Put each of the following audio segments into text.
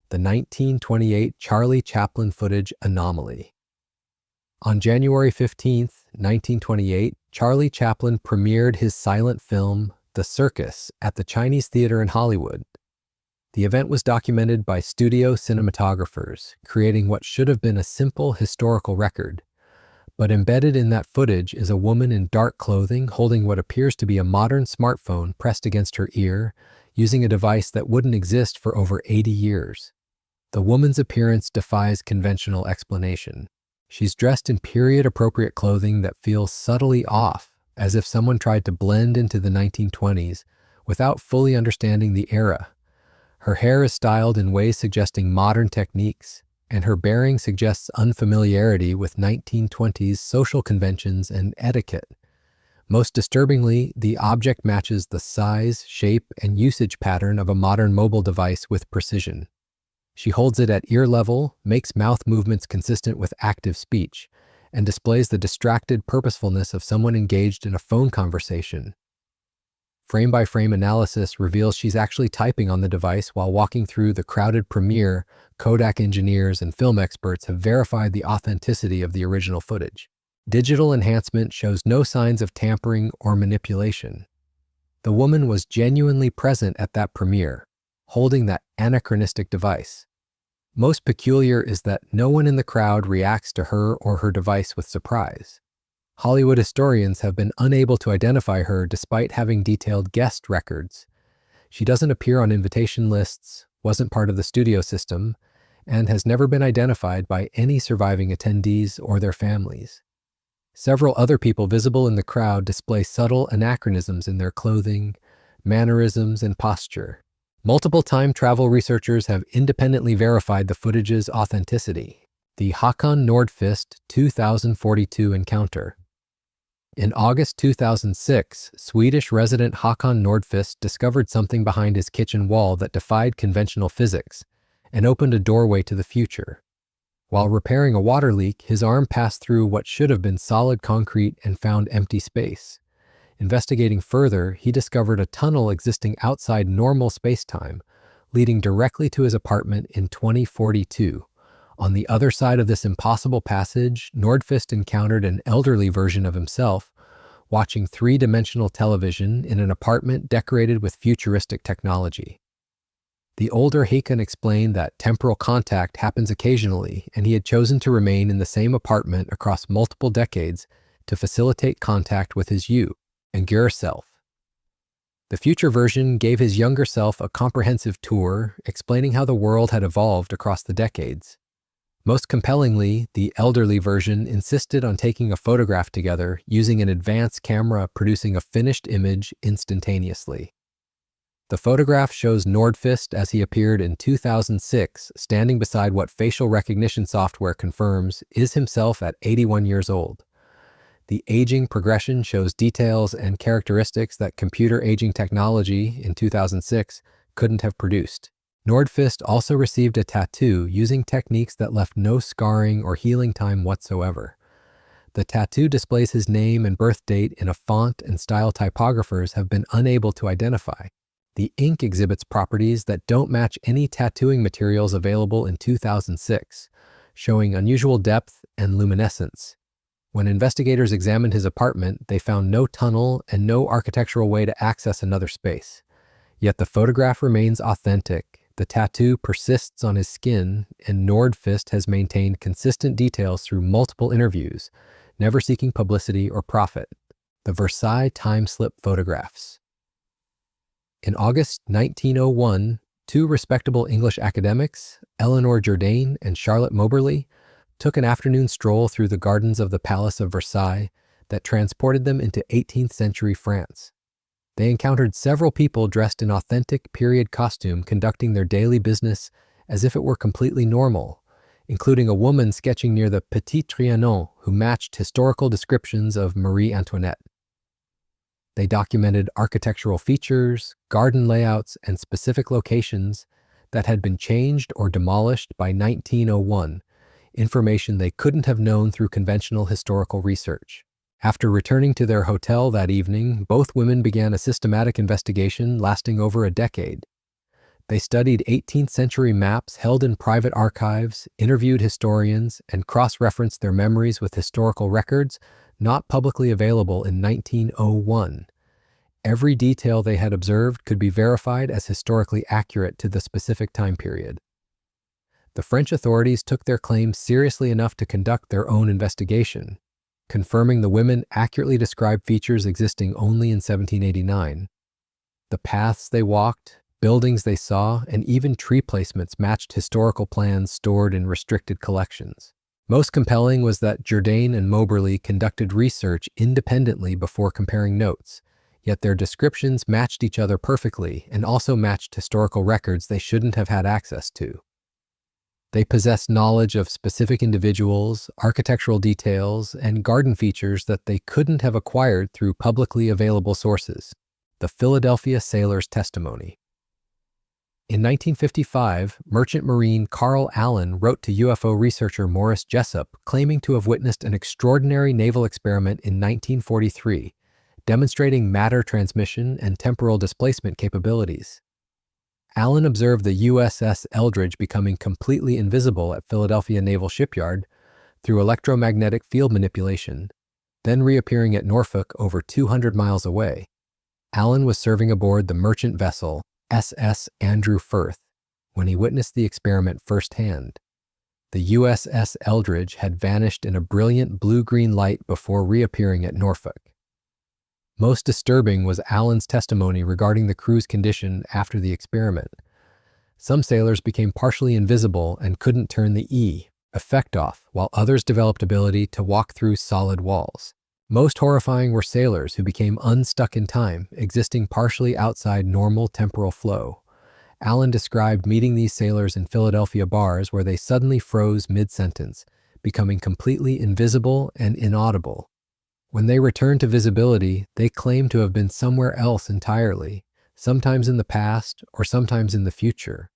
the 1928 Charlie Chaplin footage anomaly. On January 15, 1928, Charlie Chaplin premiered his silent film, The Circus, at the Chinese Theater in Hollywood. The event was documented by studio cinematographers, creating what should have been a simple historical record. But embedded in that footage is a woman in dark clothing holding what appears to be a modern smartphone pressed against her ear, using a device that wouldn't exist for over 80 years. The woman's appearance defies conventional explanation. She's dressed in period-appropriate clothing that feels subtly off, as if someone tried to blend into the 1920s without fully understanding the era. Her hair is styled in ways suggesting modern techniques, and her bearing suggests unfamiliarity with 1920s social conventions and etiquette. Most disturbingly, the object matches the size, shape, and usage pattern of a modern mobile device with precision. She holds it at ear level, makes mouth movements consistent with active speech, and displays the distracted purposefulness of someone engaged in a phone conversation. Frame-by-frame analysis reveals she's actually typing on the device while walking through the crowded premiere. Kodak engineers and film experts have verified the authenticity of the original footage. Digital enhancement shows no signs of tampering or manipulation. The woman was genuinely present at that premiere, holding that anachronistic device. Most peculiar is that no one in the crowd reacts to her or her device with surprise. Hollywood historians have been unable to identify her despite having detailed guest records. She doesn't appear on invitation lists, wasn't part of the studio system, and has never been identified by any surviving attendees or their families. Several other people visible in the crowd display subtle anachronisms in their clothing, mannerisms, and posture. Multiple time travel researchers have independently verified the footage's authenticity. The Håkan Nordqvist 2042 encounter. In August 2006, Swedish resident Håkan Nordqvist discovered something behind his kitchen wall that defied conventional physics and opened a doorway to the future. While repairing a water leak, his arm passed through what should have been solid concrete and found empty space. Investigating further, he discovered a tunnel existing outside normal space-time, leading directly to his apartment in 2042. On the other side of this impossible passage, Nordqvist encountered an elderly version of himself, watching three-dimensional television in an apartment decorated with futuristic technology. The older Håkan explained that temporal contact happens occasionally, and he had chosen to remain in the same apartment across multiple decades to facilitate contact with his younger self. The future version gave his younger self a comprehensive tour, explaining how the world had evolved across the decades. Most compellingly, the elderly version insisted on taking a photograph together using an advanced camera producing a finished image instantaneously. The photograph shows Nordqvist as he appeared in 2006, standing beside what facial recognition software confirms is himself at 81 years old. The aging progression shows details and characteristics that computer aging technology in 2006 couldn't have produced. Nordqvist also received a tattoo using techniques that left no scarring or healing time whatsoever. The tattoo displays his name and birth date in a font and style typographers have been unable to identify. The ink exhibits properties that don't match any tattooing materials available in 2006, showing unusual depth and luminescence. When investigators examined his apartment, they found no tunnel and no architectural way to access another space. Yet the photograph remains authentic, the tattoo persists on his skin, and Nordqvist has maintained consistent details through multiple interviews, never seeking publicity or profit. The Versailles time-slip photographs. In August 1901, two respectable English academics, Eleanor Jourdain and Charlotte Moberly, took an afternoon stroll through the gardens of the Palace of Versailles that transported them into 18th century France. They encountered several people dressed in authentic period costume conducting their daily business as if it were completely normal, including a woman sketching near the Petit Trianon who matched historical descriptions of Marie Antoinette. They documented architectural features, garden layouts, and specific locations that had been changed or demolished by 1901, information they couldn't have known through conventional historical research. After returning to their hotel that evening, both women began a systematic investigation lasting over a decade. They studied 18th century maps held in private archives, interviewed historians, and cross-referenced their memories with historical records not publicly available in 1901. Every detail they had observed could be verified as historically accurate to the specific time period. The French authorities took their claims seriously enough to conduct their own investigation, confirming the women accurately described features existing only in 1789. The paths they walked, buildings they saw, and even tree placements matched historical plans stored in restricted collections. Most compelling was that Jourdain and Moberly conducted research independently before comparing notes, yet their descriptions matched each other perfectly and also matched historical records they shouldn't have had access to. They possessed knowledge of specific individuals, architectural details, and garden features that they couldn't have acquired through publicly available sources. The Philadelphia Sailor's Testimony. In 1955, merchant marine Carl Allen wrote to UFO researcher Morris Jessup claiming to have witnessed an extraordinary naval experiment in 1943, demonstrating matter transmission and temporal displacement capabilities. Allen observed the USS Eldridge becoming completely invisible at Philadelphia Naval Shipyard through electromagnetic field manipulation, then reappearing at Norfolk over 200 miles away. Allen was serving aboard the merchant vessel SS Andrew Firth when he witnessed the experiment firsthand. The USS Eldridge had vanished in a brilliant blue-green light before reappearing at Norfolk. Most disturbing was Allen's testimony regarding the crew's condition after the experiment. Some sailors became partially invisible and couldn't turn the E effect off, while others developed ability to walk through solid walls. Most horrifying were sailors who became unstuck in time, existing partially outside normal temporal flow. Allen described meeting these sailors in Philadelphia bars where they suddenly froze mid-sentence, becoming completely invisible and inaudible. When they returned to visibility, they claimed to have been somewhere else entirely, sometimes in the past or sometimes in the future.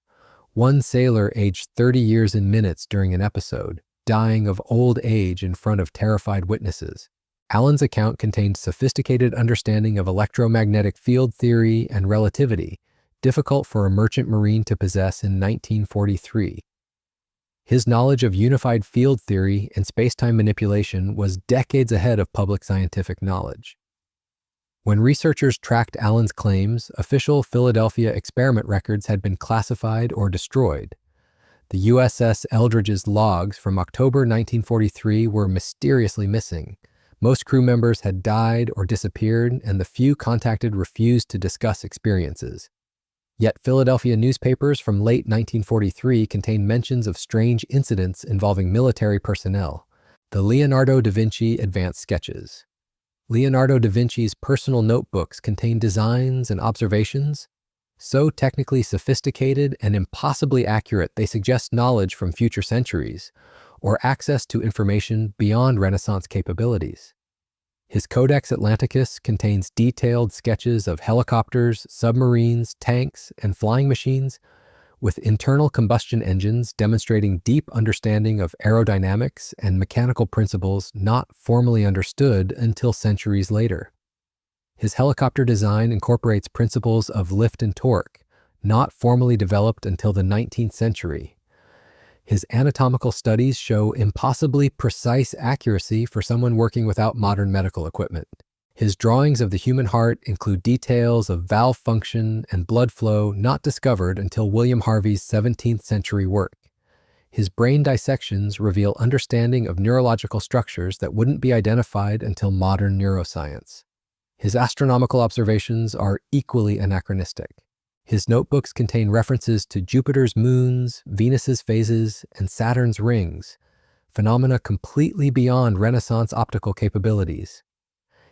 One sailor aged 30 years in minutes during an episode, dying of old age in front of terrified witnesses. Allen's account contained sophisticated understanding of electromagnetic field theory and relativity, difficult for a merchant marine to possess in 1943. His knowledge of unified field theory and space-time manipulation was decades ahead of public scientific knowledge. When researchers tracked Allen's claims, official Philadelphia experiment records had been classified or destroyed. The USS Eldridge's logs from October 1943 were mysteriously missing. Most crew members had died or disappeared, and the few contacted refused to discuss experiences. Yet Philadelphia newspapers from late 1943 contained mentions of strange incidents involving military personnel. The Leonardo da Vinci Advanced Sketches. Leonardo da Vinci's personal notebooks contain designs and observations so technically sophisticated and impossibly accurate they suggest knowledge from future centuries or access to information beyond Renaissance capabilities. His Codex Atlanticus contains detailed sketches of helicopters, submarines, tanks, and flying machines with internal combustion engines demonstrating deep understanding of aerodynamics and mechanical principles not formally understood until centuries later. His helicopter design incorporates principles of lift and torque, not formally developed until the 19th century. His anatomical studies show impossibly precise accuracy for someone working without modern medical equipment. His drawings of the human heart include details of valve function and blood flow not discovered until William Harvey's 17th century work. His brain dissections reveal understanding of neurological structures that wouldn't be identified until modern neuroscience. His astronomical observations are equally anachronistic. His notebooks contain references to Jupiter's moons, Venus's phases, and Saturn's rings, phenomena completely beyond Renaissance optical capabilities.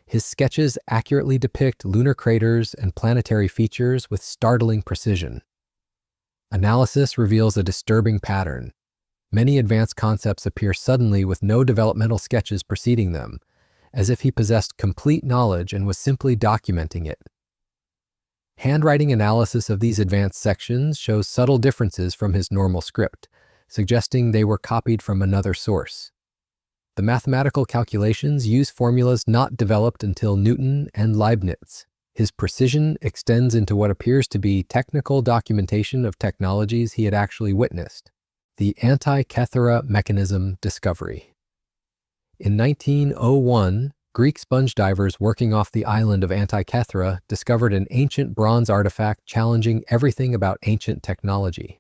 His sketches accurately depict lunar craters and planetary features with startling precision. Analysis reveals a disturbing pattern. Many advanced concepts appear suddenly with no developmental sketches preceding them, as if he possessed complete knowledge and was simply documenting it. Handwriting analysis of these advanced sections shows subtle differences from his normal script, suggesting they were copied from another source. The mathematical calculations use formulas not developed until Newton and Leibniz. His precision extends into what appears to be technical documentation of technologies he had actually witnessed. The Antikythera mechanism discovery. In 1901, Greek sponge divers working off the island of Antikythera discovered an ancient bronze artifact challenging everything about ancient technology.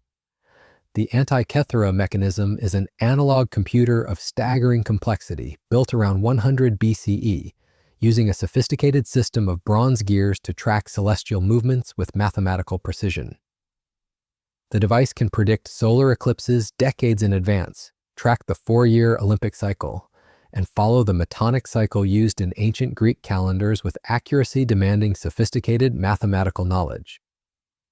The Antikythera mechanism is an analog computer of staggering complexity built around 100 BCE, using a sophisticated system of bronze gears to track celestial movements with mathematical precision. The device can predict solar eclipses decades in advance, track the 4-year Olympic cycle, and follow the metonic cycle used in ancient Greek calendars with accuracy demanding sophisticated mathematical knowledge.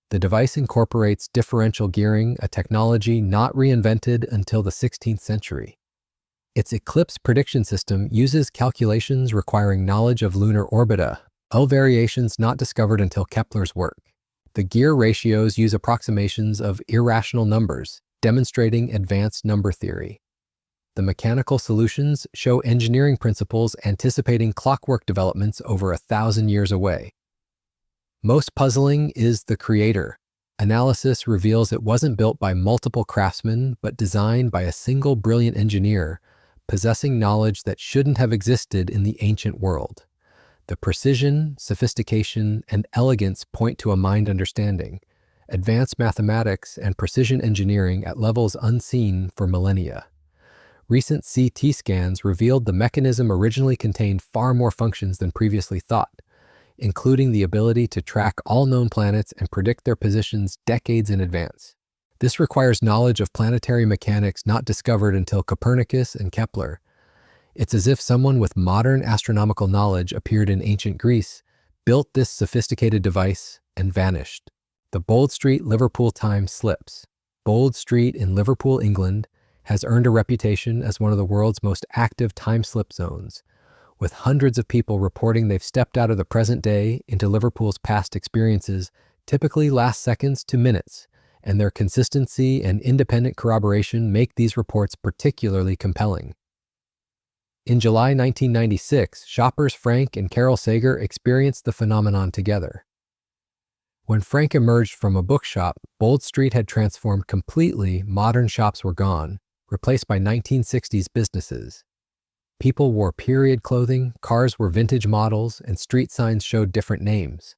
The device incorporates differential gearing, a technology not reinvented until the 16th century. Its eclipse prediction system uses calculations requiring knowledge of lunar orbita, variations not discovered until Kepler's work. The gear ratios use approximations of irrational numbers, demonstrating advanced number theory. The mechanical solutions show engineering principles anticipating clockwork developments over 1,000 years away. Most puzzling is the creator. Analysis reveals it wasn't built by multiple craftsmen, but designed by a single brilliant engineer, possessing knowledge that shouldn't have existed in the ancient world. The precision, sophistication, and elegance point to a mind understanding, advanced mathematics, and precision engineering at levels unseen for millennia. Recent CT scans revealed the mechanism originally contained far more functions than previously thought, including the ability to track all known planets and predict their positions decades in advance. This requires knowledge of planetary mechanics not discovered until Copernicus and Kepler. It's as if someone with modern astronomical knowledge appeared in ancient Greece, built this sophisticated device, and vanished. The Bold Street Liverpool time slips. Bold Street in Liverpool, England, has earned a reputation as one of the world's most active time slip zones, with hundreds of people reporting they've stepped out of the present day into Liverpool's past experiences, typically last seconds to minutes, and their consistency and independent corroboration make these reports particularly compelling. In July 1996, shoppers Frank and Carol Sager experienced the phenomenon together. When Frank emerged from a bookshop, Bold Street had transformed completely. Modern shops were gone, replaced by 1960s businesses. People wore period clothing, cars were vintage models, and street signs showed different names.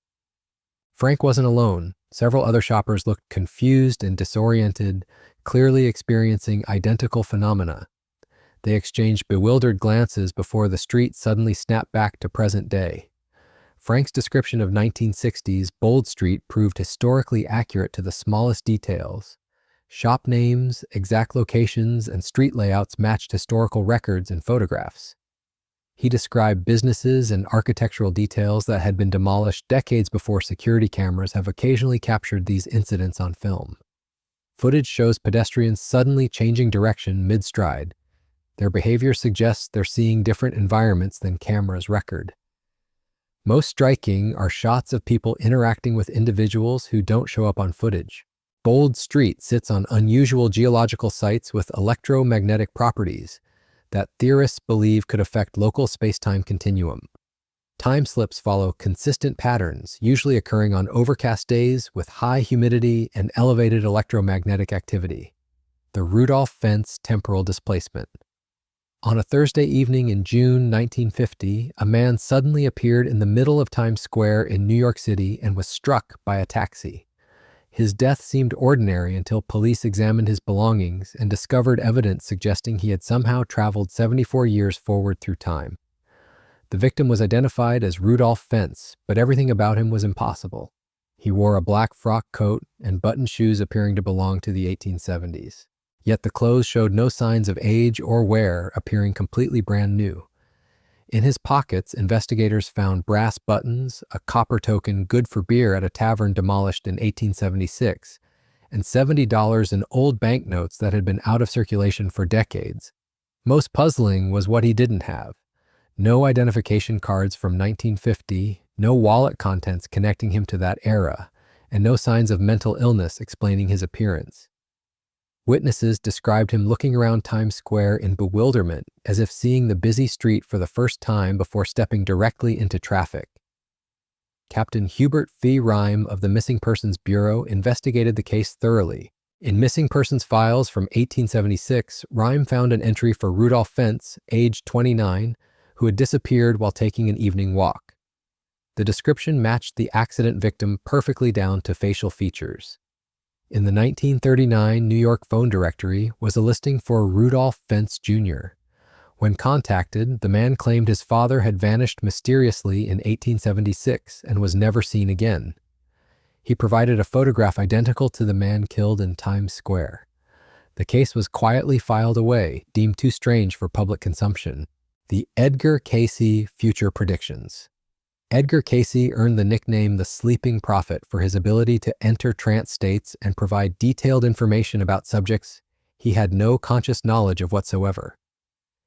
Frank wasn't alone. Several other shoppers looked confused and disoriented, clearly experiencing identical phenomena. They exchanged bewildered glances before the street suddenly snapped back to present day. Frank's description of 1960s Bold Street proved historically accurate to the smallest details. Shop names, exact locations, and street layouts matched historical records and photographs. He described businesses and architectural details that had been demolished decades before security cameras have occasionally captured these incidents on film. Footage shows pedestrians suddenly changing direction mid-stride. Their behavior suggests they're seeing different environments than cameras record. Most striking are shots of people interacting with individuals who don't show up on footage. Bold Street sits on unusual geological sites with electromagnetic properties that theorists believe could affect local space-time continuum. Time slips follow consistent patterns, usually occurring on overcast days with high humidity and elevated electromagnetic activity. The Rudolph Fentz temporal displacement. On a Thursday evening in June 1950, a man suddenly appeared in the middle of Times Square in New York City and was struck by a taxi. His death seemed ordinary until police examined his belongings and discovered evidence suggesting he had somehow traveled 74 years forward through time. The victim was identified as Rudolph Fentz, but everything about him was impossible. He wore a black frock coat and buttoned shoes appearing to belong to the 1870s. Yet the clothes showed no signs of age or wear, appearing completely brand new. In his pockets, investigators found brass buttons, a copper token good for beer at a tavern demolished in 1876, and $70 in old banknotes that had been out of circulation for decades. Most puzzling was what he didn't have. No identification cards from 1950, no wallet contents connecting him to that era, and no signs of mental illness explaining his appearance. Witnesses described him looking around Times Square in bewilderment, as if seeing the busy street for the first time before stepping directly into traffic. Captain Hubert V. Rime of the Missing Persons Bureau investigated the case thoroughly. In missing persons files from 1876, Rime found an entry for Rudolph Fentz, age 29, who had disappeared while taking an evening walk. The description matched the accident victim perfectly down to facial features. In the 1939 New York phone directory was a listing for Rudolph Fentz Jr. When contacted, the man claimed his father had vanished mysteriously in 1876 and was never seen again. He provided a photograph identical to the man killed in Times Square. The case was quietly filed away, deemed too strange for public consumption. The Edgar Cayce Future Predictions. Edgar Cayce earned the nickname the Sleeping Prophet for his ability to enter trance states and provide detailed information about subjects he had no conscious knowledge of whatsoever.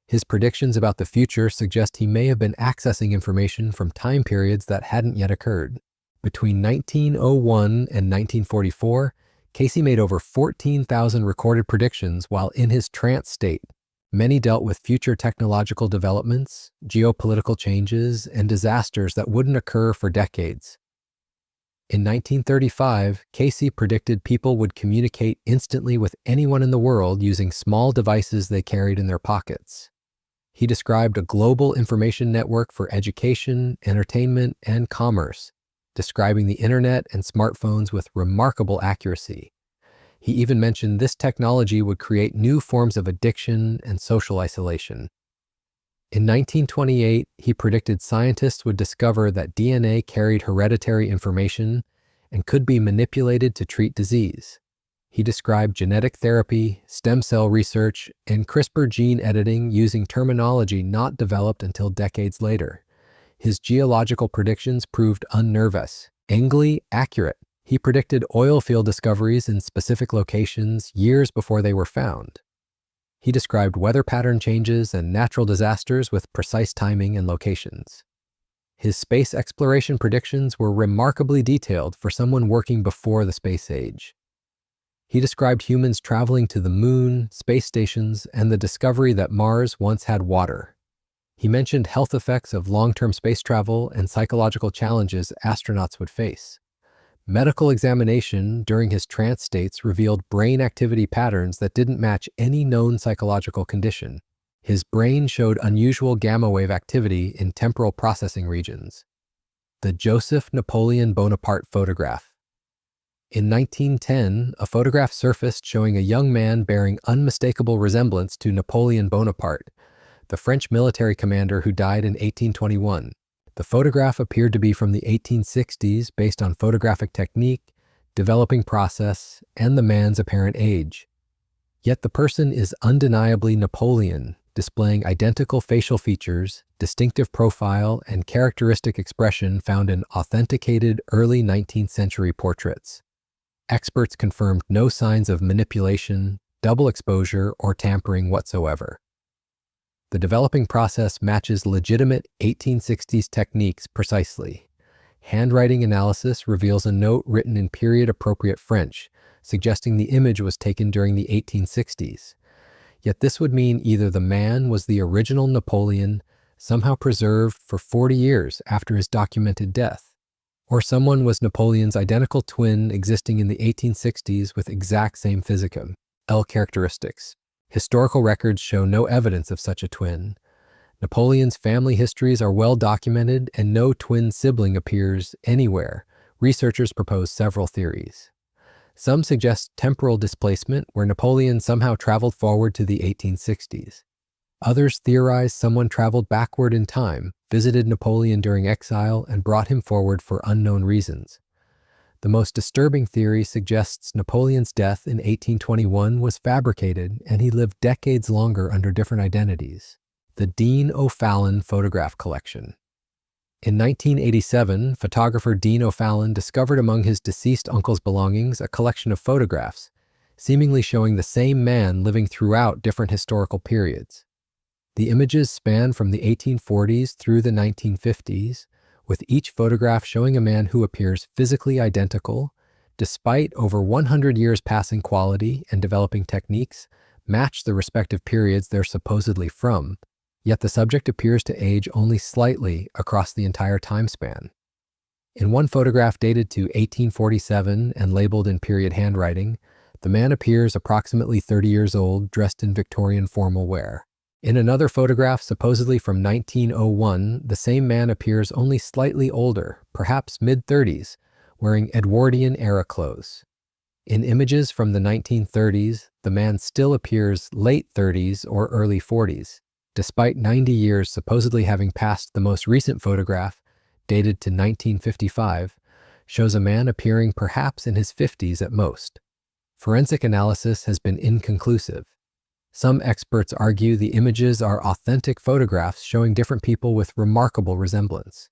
His predictions about the future suggest he may have been accessing information from time periods that hadn't yet occurred. Between 1901 and 1944, Cayce made over 14,000 recorded predictions while in his trance state. Many dealt with future technological developments, geopolitical changes, and disasters that wouldn't occur for decades. In 1935, Cayce predicted people would communicate instantly with anyone in the world using small devices they carried in their pockets. He described a global information network for education, entertainment, and commerce, describing the internet and smartphones with remarkable accuracy. He even mentioned this technology would create new forms of addiction and social isolation. In 1928, he predicted scientists would discover that DNA carried hereditary information and could be manipulated to treat disease. He described genetic therapy, stem cell research, and CRISPR gene editing using terminology not developed until decades later. His geological predictions proved unnervingly accurate. He predicted oil field discoveries in specific locations years before they were found. He described weather pattern changes and natural disasters with precise timing and locations. His space exploration predictions were remarkably detailed for someone working before the space age. He described humans traveling to the moon, space stations, and the discovery that Mars once had water. He mentioned health effects of long-term space travel and psychological challenges astronauts would face. Medical examination during his trance states revealed brain activity patterns that didn't match any known psychological condition. His brain showed unusual gamma wave activity in temporal processing regions. The Joseph Napoleon Bonaparte photograph. In 1910, a photograph surfaced showing a young man bearing unmistakable resemblance to Napoleon Bonaparte, the French military commander who died in 1821. The photograph appeared to be from the 1860s based on photographic technique, developing process, and the man's apparent age. Yet the person is undeniably Napoleon, displaying identical facial features, distinctive profile, and characteristic expression found in authenticated early 19th century portraits. Experts confirmed no signs of manipulation, double exposure, or tampering whatsoever. The developing process matches legitimate 1860s techniques precisely. Handwriting analysis reveals a note written in period-appropriate French, suggesting the image was taken during the 1860s. Yet this would mean either the man was the original Napoleon, somehow preserved for 40 years after his documented death, or someone was Napoleon's identical twin existing in the 1860s with exact same physicum, characteristics. Historical records show no evidence of such a twin. Napoleon's family histories are well documented and no twin sibling appears anywhere. Researchers propose several theories. Some suggest temporal displacement, where Napoleon somehow traveled forward to the 1860s. Others theorize someone traveled backward in time, visited Napoleon during exile, and brought him forward for unknown reasons. The most disturbing theory suggests Napoleon's death in 1821 was fabricated and he lived decades longer under different identities. The Dean O'Fallon Photograph Collection. In 1987, photographer Dean O'Fallon discovered among his deceased uncle's belongings a collection of photographs, seemingly showing the same man living throughout different historical periods. The images span from the 1840s through the 1950s, with each photograph showing a man who appears physically identical, despite over 100 years passing quality and developing techniques match the respective periods they're supposedly from, yet the subject appears to age only slightly across the entire time span. In one photograph dated to 1847 and labeled in period handwriting, the man appears approximately 30 years old, dressed in Victorian formal wear. In another photograph, supposedly from 1901, the same man appears only slightly older, perhaps mid-30s, wearing Edwardian-era clothes. In images from the 1930s, the man still appears late 30s or early 40s, despite 90 years supposedly having passed. The most recent photograph, dated to 1955, shows a man appearing perhaps in his 50s at most. Forensic analysis has been inconclusive. Some experts argue the images are authentic photographs showing different people with remarkable resemblance.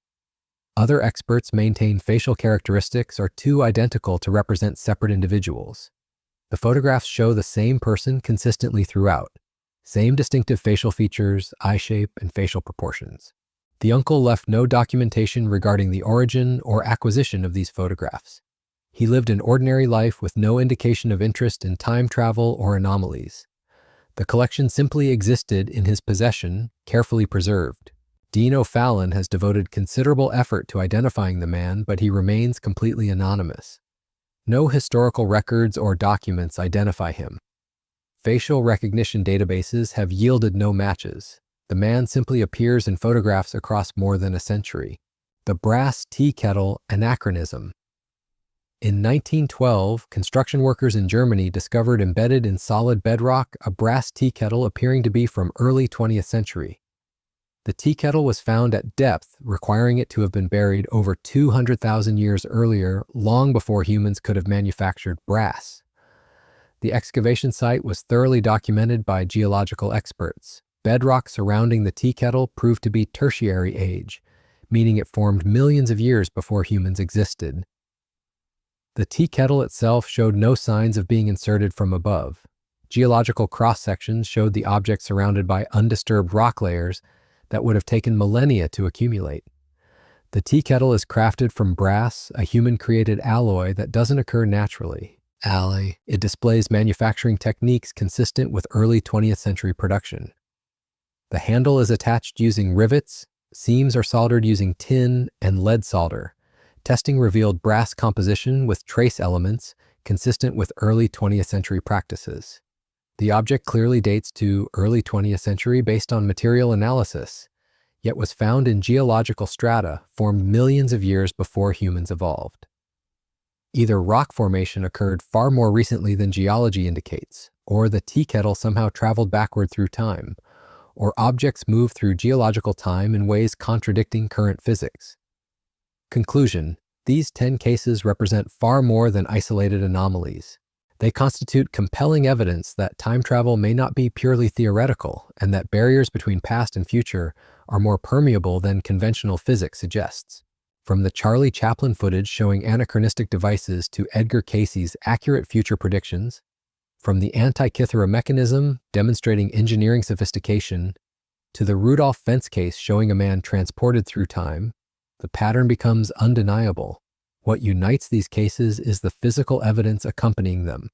Other experts maintain facial characteristics are too identical to represent separate individuals. The photographs show the same person consistently throughout, same distinctive facial features, eye shape, and facial proportions. The uncle left no documentation regarding the origin or acquisition of these photographs. He lived an ordinary life with no indication of interest in time travel or anomalies. The collection simply existed in his possession, carefully preserved. Dean O'Fallon has devoted considerable effort to identifying the man, but he remains completely anonymous. No historical records or documents identify him. Facial recognition databases have yielded no matches. The man simply appears in photographs across more than a century. The brass tea kettle anachronism. In 1912, construction workers in Germany discovered embedded in solid bedrock a brass tea kettle appearing to be from early 20th century. The tea kettle was found at depth, requiring it to have been buried over 200,000 years earlier, long before humans could have manufactured brass. The excavation site was thoroughly documented by geological experts. Bedrock surrounding the tea kettle proved to be tertiary age, meaning it formed millions of years before humans existed. The tea kettle itself showed no signs of being inserted from above. Geological cross-sections showed the object surrounded by undisturbed rock layers that would have taken millennia to accumulate. The tea kettle is crafted from brass, a human-created alloy that doesn't occur naturally. It displays manufacturing techniques consistent with early 20th century production. The handle is attached using rivets, seams are soldered using tin and lead solder. Testing revealed brass composition with trace elements consistent with early 20th century practices. The object clearly dates to early 20th century based on material analysis, yet was found in geological strata formed millions of years before humans evolved. Either rock formation occurred far more recently than geology indicates, or the tea kettle somehow traveled backward through time, or objects move through geological time in ways contradicting current physics. Conclusion: these 10 cases represent far more than isolated anomalies. They constitute compelling evidence that time travel may not be purely theoretical and that barriers between past and future are more permeable than conventional physics suggests. From the Charlie Chaplin footage showing anachronistic devices to Edgar Cayce's accurate future predictions, from the Antikythera mechanism demonstrating engineering sophistication to the Rudolph Fentz case showing a man transported through time, the pattern becomes undeniable. What unites these cases is the physical evidence accompanying them.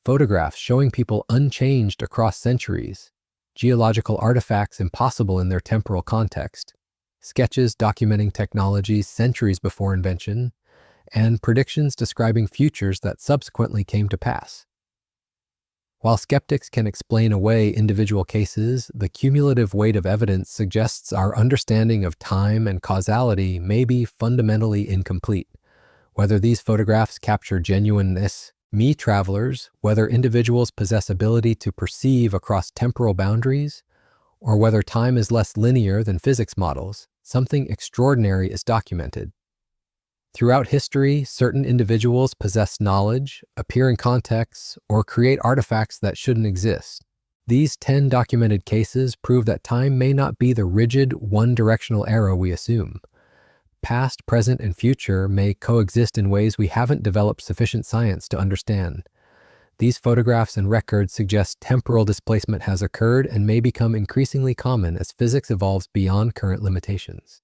Photographs showing people unchanged across centuries, geological artifacts impossible in their temporal context, sketches documenting technologies centuries before invention, and predictions describing futures that subsequently came to pass. While skeptics can explain away individual cases, the cumulative weight of evidence suggests our understanding of time and causality may be fundamentally incomplete. Whether these photographs capture genuineness, travelers, whether individuals possess ability to perceive across temporal boundaries, or whether time is less linear than physics models, something extraordinary is documented. Throughout history, certain individuals possess knowledge, appear in contexts, or create artifacts that shouldn't exist. These 10 documented cases prove that time may not be the rigid, one-directional arrow we assume. Past, present, and future may coexist in ways we haven't developed sufficient science to understand. These photographs and records suggest temporal displacement has occurred and may become increasingly common as physics evolves beyond current limitations.